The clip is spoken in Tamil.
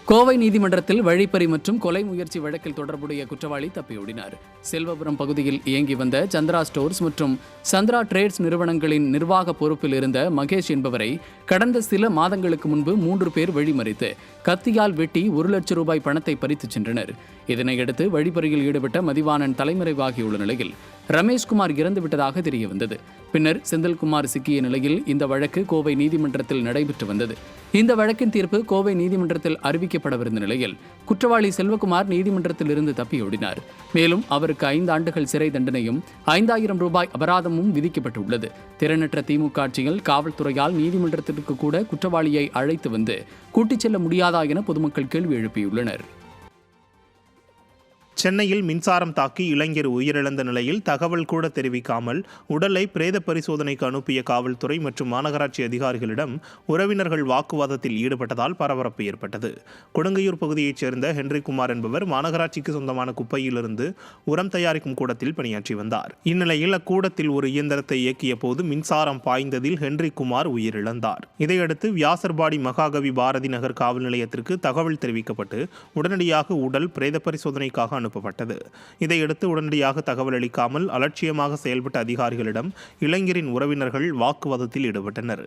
கோவை நீதிமன்றத்தில் வழிப்பறி மற்றும் கொலை முயற்சி வழக்கில் தொடர்புடைய குற்றவாளி தப்பியோடினார். செல்வபுரம் பகுதியில் இயங்கி வந்த சந்திரா ஸ்டோர்ஸ் மற்றும் சந்திரா டிரேட்ஸ் நிறுவனங்களின் நிர்வாக பொறுப்பில் இருந்த மகேஷ் என்பவரை கடந்த சில மாதங்களுக்கு முன்பு 3 பேர் வழிமறித்து கத்தியால் வெட்டி 1 லட்சம் ரூபாய் பணத்தை பறித்துச் சென்றனர். இதனையடுத்து வழிப்பறியில் ஈடுபட்ட மதிவாணன் தலைமறைவாகியுள்ள நிலையில் ரமேஷ்குமார் இறந்துவிட்டதாக தெரியவந்தது. பின்னர் செந்தில்குமார் சிக்கிய நிலையில் இந்த வழக்கு கோவை நீதிமன்றத்தில் நடைபெற்று வந்தது. இந்த வழக்கின் தீர்ப்பு கோவை நீதிமன்றத்தில் அறிவிக்கப்படவிருந்த நிலையில் குற்றவாளி செல்வகுமார் நீதிமன்றத்தில் இருந்து தப்பியோடினார். மேலும் அவருக்கு 5 ஆண்டுகள் சிறை தண்டனையும் 5000 ரூபாய் அபராதமும் விதிக்கப்பட்டுள்ளது. திறனற்ற திமுக ஆட்சியில் காவல்துறையால் நீதிமன்றத்திற்கு கூட குற்றவாளியை அழைத்து வந்து கூட்டிச் செல்ல முடியாதா என பொதுமக்கள் கேள்வி எழுப்பியுள்ளனர். சென்னையில் மின்சாரம் தாக்கி இளைஞர் உயிரிழந்த நிலையில் தகவல் கூட தெரிவிக்காமல் உடலை பிரேத பரிசோதனைக்கு அனுப்பிய காவல்துறை மற்றும் மாநகராட்சி அதிகாரிகளிடம் உறவினர்கள் வாக்குவாதத்தில் ஈடுபட்டதால் பரபரப்பு ஏற்பட்டது. கொடுங்கையூர் பகுதியைச் சேர்ந்த ஹென்ரிகுமார் என்பவர் மாநகராட்சிக்கு சொந்தமான குப்பையிலிருந்து உரம் தயாரிக்கும் கூடத்தில் பணியாற்றி வந்தார். இந்நிலையில் அக்கூடத்தில் ஒரு இயந்திரத்தை இயக்கிய போது மின்சாரம் பாய்ந்ததில் ஹென்ரிகுமார் உயிரிழந்தார். இதையடுத்து வியாசர்பாடி மகாகவி பாரதி நகர் காவல் நிலையத்திற்கு தகவல் தெரிவிக்கப்பட்டு உடனடியாக உடல் பிரேத பரிசோதனைக்காக அனுப்பப்பட்டது. இதையடுத்து உடனடியாக தகவல் அளிக்காமல் அலட்சியமாக செயல்பட்ட அதிகாரிகளிடம் இளைஞரின் உறவினர்கள் வாக்குவாதத்தில் ஈடுபட்டனர்.